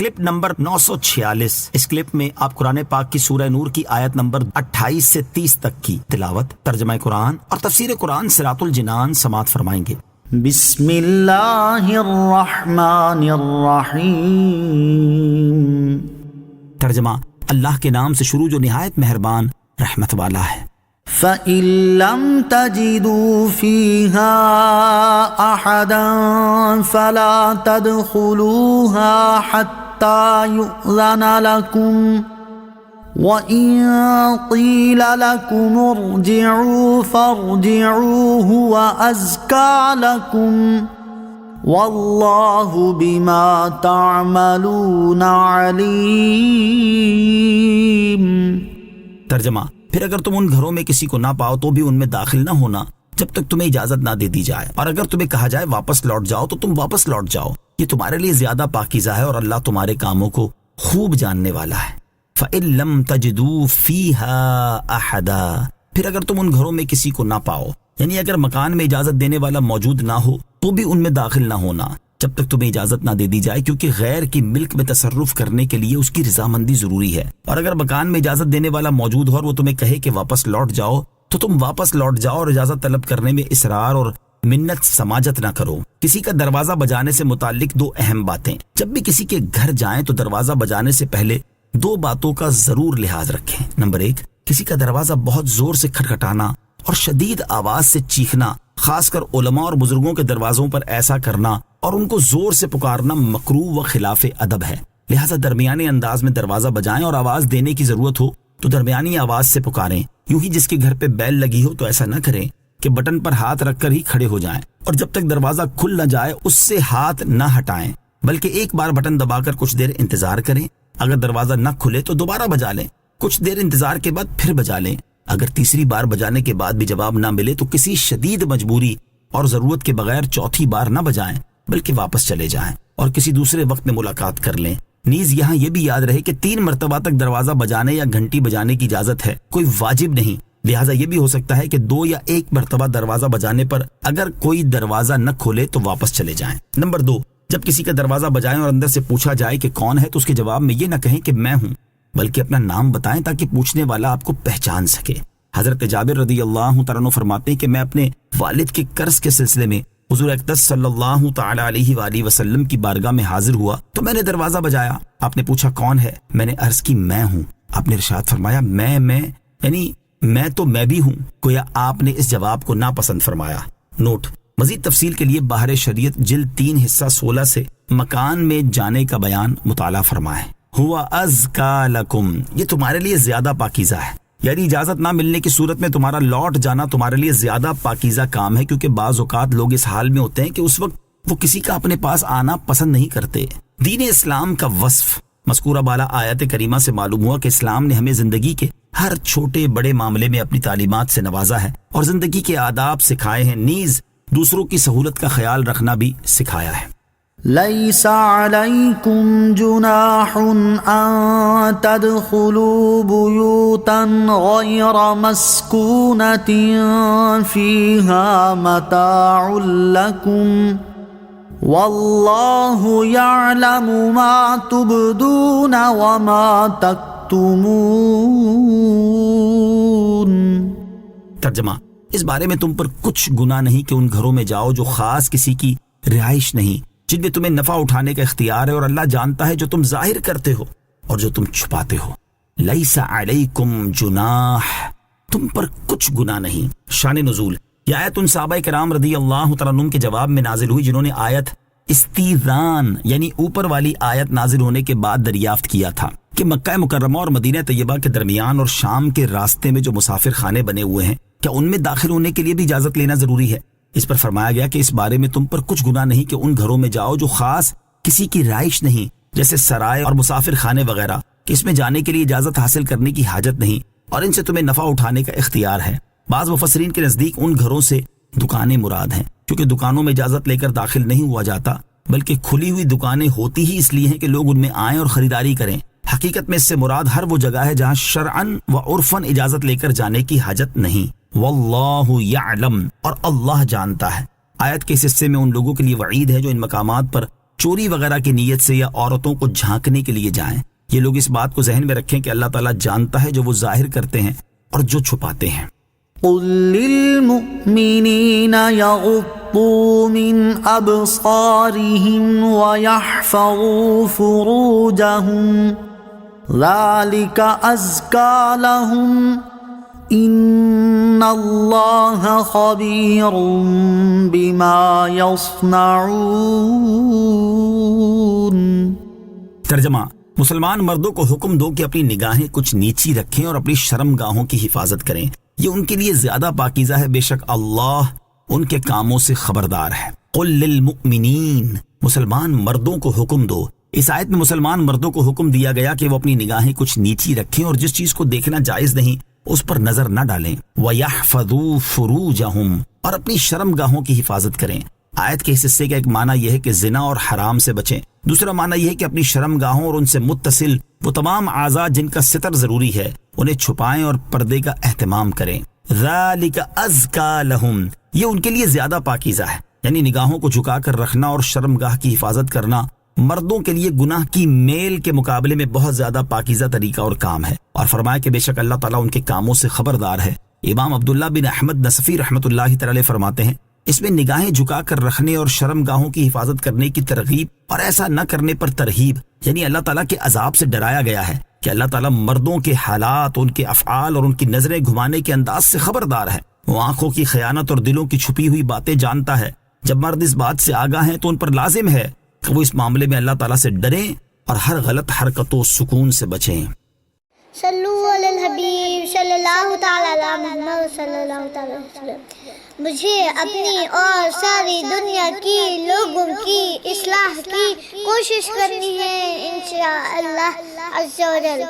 Clip number 946۔ اس clip میں آپ قرآن پاک کی سورہ نور کی آیت نمبر 28 سے 30 تک کی تلاوت، ترجمہ قرآن اور تفسیر قرآن صراط الجنان سماعت فرمائیں گے۔ بسم اللہ الرحمن الرحیم۔ ترجمہ، اللہ کے نام سے شروع جو نہایت مہربان رحمت والا ہے۔ فَإِن لَّمْ تَجِدُوا فِيهَا أَحَدًا فَلَا تَدْخُلُوهَا حَتَّى يُؤْذَنَ لَكُمْ وَإِن قِيلَ لَكُمُ ارْجِعُوا فَارْجِعُوا هُوَ أَزْكَىٰ لَكُمْ وَاللَّهُ بِمَا تَعْمَلُونَ عَلِيمٌ۔ ترجمہ، پھر اگر تم ان گھروں میں کسی کو نہ پاؤ تو بھی ان میں داخل نہ ہونا جب تک تمہیں اجازت نہ دے دی جائے، اور اگر تمہیں کہا جائے واپس لوٹ جاؤ تو تم واپس لوٹ جاؤ، یہ تمہارے لیے زیادہ پاکیزہ ہے اور اللہ تمہارے کاموں کو خوب جاننے والا ہے۔ فَإِن لَّمْ تَجِدُوا فِيهَا أَحَدًا، پھر اگر تم ان گھروں میں کسی کو نہ پاؤ، یعنی اگر مکان میں اجازت دینے والا موجود نہ ہو تو بھی ان میں داخل نہ ہونا جب تک تمہیں اجازت نہ دے دی جائے، کیونکہ غیر کی ملک میں تصرف کرنے کے لیے اس کی رضامندی ضروری ہے۔ اور اگر مکان میں اجازت دینے والا موجود ہو اور وہ تمہیں کہے کہ واپس لوٹ جاؤ تو تم واپس لوٹ جاؤ اور اجازت طلب کرنے میں اصرار اور منت سماجت نہ کرو۔ کسی کا دروازہ بجانے سے متعلق دو اہم باتیں۔ جب بھی کسی کے گھر جائیں تو دروازہ بجانے سے پہلے دو باتوں کا ضرور لحاظ رکھیں۔ نمبر 1، کسی کا دروازہ بہت زور سے کھٹکھٹانا اور شدید آواز سے چیخنا، خاص کر علماء اور بزرگوں کے دروازوں پر ایسا کرنا اور ان کو زور سے پکارنا مکروہ و خلاف ادب ہے۔ لہٰذا درمیانی انداز میں دروازہ بجائیں اور آواز دینے کی ضرورت ہو تو درمیانی آواز سے پکاریں۔ یوں ہی جس کے گھر پہ بیل لگی ہو تو ایسا نہ کریں کہ بٹن پر ہاتھ رکھ کر ہی کھڑے ہو جائیں، اور جب تک دروازہ کھل نہ جائے اس سے ہاتھ نہ ہٹائیں، بلکہ ایک بار بٹن دبا کر کچھ دیر انتظار کریں۔ اگر دروازہ نہ کھلے تو دوبارہ بجا لیں، کچھ دیر انتظار کے بعد پھر بجا لیں۔ اگر تیسری بار بجانے کے بعد بھی جواب نہ ملے تو کسی شدید مجبوری اور ضرورت کے بغیر چوتھی بار نہ بجائیں بلکہ واپس چلے جائیں اور کسی دوسرے وقت میں ملاقات کر لیں۔ نیز یہاں یہ بھی یاد رہے کہ 3 مرتبہ تک دروازہ بجانے یا گھنٹی بجانے کی اجازت ہے، کوئی واجب نہیں۔ لہٰذا یہ بھی ہو سکتا ہے کہ 2 یا 1 مرتبہ دروازہ بجانے پر اگر کوئی دروازہ نہ کھولے تو واپس چلے جائیں۔ نمبر 2، جب کسی کا دروازہ بجائیں اور اندر سے پوچھا جائے کہ کون ہے تو اس کے جواب میں یہ نہ کہیں کہ میں ہوں، بلکہ اپنا نام بتائیں تاکہ پوچھنے والا آپ کو پہچان سکے۔ حضرت جابر رضی اللہ تعالیٰ عنہ فرماتے ہیں کہ میں اپنے والد کے قرض کے سلسلے میں حضور اقدس صلی اللہ تعالی علیہ وآلہ وسلم کی بارگاہ میں حاضر ہوا تو میں نے دروازہ بجایا۔ آپ نے پوچھا کون ہے؟ میں نے عرض کی میں ہوں۔ آپ نے ارشاد فرمایا میں یعنی میں تو میں بھی ہوں۔ گویا آپ نے اس جواب کو ناپسند فرمایا۔ نوٹ: مزید تفصیل کے لیے بحر شریعت جلد 3 حصہ 16 سے مکان میں جانے کا بیان مطالعہ فرمائیں۔ ہوا ازکا لکم، یہ تمہارے لیے زیادہ پاکیزہ ہے، یعنی اجازت نہ ملنے کی صورت میں تمہارا لوٹ جانا تمہارے لیے زیادہ پاکیزہ کام ہے، کیونکہ بعض اوقات لوگ اس حال میں ہوتے ہیں کہ اس وقت وہ کسی کا اپنے پاس آنا پسند نہیں کرتے۔ دین اسلام کا وصف مذکورہ بالا آیت کریمہ سے معلوم ہوا کہ اسلام نے ہمیں زندگی کے ہر چھوٹے بڑے معاملے میں اپنی تعلیمات سے نوازا ہے اور زندگی کے آداب سکھائے ہیں، نیز دوسروں کی سہولت کا خیال رکھنا بھی سکھایا ہے۔ لَيْسَ عَلَيْكُمْ جُنَاحٌ أَن تَدْخُلُوا بُيُوتًا غَيْرَ مَسْكُونَةٍ فِيهَا مَتَاعٌ لَكُمْ وَاللَّهُ يَعْلَمُ مَا تُبْدُونَ وَمَا تَكْتُمُونَ۔ ترجمہ: اس بارے میں تم پر کچھ گناہ نہیں کہ ان گھروں میں جاؤ جو خاص کسی کی رہائش نہیں، جن میں تمہیں نفع اٹھانے کا اختیار ہے، اور اللہ جانتا ہے جو تم ظاہر کرتے ہو اور جو تم چھپاتے ہو۔ لیس علیکم جناح، تم پر کچھ گناہ نہیں۔ شان نزول: یہ آیت ان صحابہ کرام رضی اللہ تعالیٰ عنہم کے جواب میں نازل ہوئی جنہوں نے آیت استیذان یعنی اوپر والی آیت نازل ہونے کے بعد دریافت کیا تھا کہ مکہ مکرمہ اور مدینہ طیبہ کے درمیان اور شام کے راستے میں جو مسافر خانے بنے ہوئے ہیں، کیا ان میں داخل ہونے کے لیے بھی اجازت لینا ضروری ہے؟ اس پر فرمایا گیا کہ اس بارے میں تم پر کچھ گناہ نہیں کہ ان گھروں میں جاؤ جو خاص کسی کی رہائش نہیں، جیسے سرائے اور مسافر خانے وغیرہ، کہ اس میں جانے کے لیے اجازت حاصل کرنے کی حاجت نہیں اور ان سے تمہیں نفع اٹھانے کا اختیار ہے۔ بعض مفسرین کے نزدیک ان گھروں سے دکانیں مراد ہیں، کیونکہ دکانوں میں اجازت لے کر داخل نہیں ہوا جاتا، بلکہ کھلی ہوئی دکانیں ہوتی ہی اس لیے ہیں کہ لوگ ان میں آئیں اور خریداری کریں۔ حقیقت میں اس سے مراد ہر وہ جگہ ہے جہاں شرعاً و عرفاً اجازت لے کر جانے کی حاجت نہیں۔ واللہ یعلم، اور اللہ جانتا ہے۔ آیت کے اس حصے میں ان لوگوں کے لیے وعید ہے جو ان مقامات پر چوری وغیرہ کی نیت سے یا عورتوں کو جھانکنے کے لیے جائیں۔ یہ لوگ اس بات کو ذہن میں رکھیں کہ اللہ تعالیٰ جانتا ہے جو وہ ظاہر کرتے ہیں اور جو چھپاتے ہیں۔ قل للمؤمنین یغضوا من ابصارهم ویحفظوا فروجهم ذلك ازکی لهم ان اللہ خبیر بما یصنعون۔ ترجمہ: مسلمان مردوں کو حکم دو کہ اپنی نگاہیں کچھ نیچی رکھیں اور اپنی شرم گاہوں کی حفاظت کریں، یہ ان کے لیے زیادہ پاکیزہ ہے، بے شک اللہ ان کے کاموں سے خبردار ہے۔ قل للمؤمنین، مسلمان مردوں کو حکم دو۔ اس آیت میں مسلمان مردوں کو حکم دیا گیا کہ وہ اپنی نگاہیں کچھ نیچی رکھیں اور جس چیز کو دیکھنا جائز نہیں اس پر نظر نہ ڈالیں۔ وَيَحْفَظُوا فُرُوجَهُمْ، اور اپنی شرم گاہوں کی حفاظت کریں۔ آیت کے اس حصے کا ایک معنی یہ ہے کہ زنا اور حرام سے بچیں، دوسرا معنی یہ ہے کہ اپنی شرم گاہوں اور ان سے متصل وہ تمام اعضاء جن کا ستر ضروری ہے انہیں چھپائیں اور پردے کا اہتمام کریں۔ ذَلِكَ أَزْكَى لَهُمْ، یہ ان کے لیے زیادہ پاکیزہ ہے، یعنی نگاہوں کو جھکا کر رکھنا اور شرم گاہ کی حفاظت کرنا مردوں کے لیے گناہ کی میل کے مقابلے میں بہت زیادہ پاکیزہ طریقہ اور کام ہے، اور فرمایا کہ بے شک اللہ تعالیٰ ان کے کاموں سے خبردار ہے۔ امام عبداللہ بن احمد نصفی رحمۃ اللہ تعالی فرماتے ہیں اس میں نگاہیں جھکا کر رکھنے اور شرم گاہوں کی حفاظت کرنے کی ترغیب اور ایسا نہ کرنے پر ترہیب، یعنی اللہ تعالیٰ کے عذاب سے ڈرایا گیا ہے کہ اللہ تعالیٰ مردوں کے حالات، ان کے افعال اور ان کی نظریں گھمانے کے انداز سے خبردار ہے۔ وہ آنکھوں کی خیانت اور دلوں کی چھپی ہوئی باتیں جانتا ہے۔ جب مرد اس بات سے آگاہ ہیں تو ان پر لازم ہے کہ وہ اس معاملے میں اللہ تعالیٰ سے ڈریں اور ہر غلط حرکت و سکون سے بچیں۔ صلو علی الحبیب صلی اللہ تعالی علی محمد صلی اللہ تعالی وسلم۔ مجھے اپنی اور ساری دنیا کی لوگوں کی اصلاح کی کوشش کرنی ہے انشاءاللہ عز و جل۔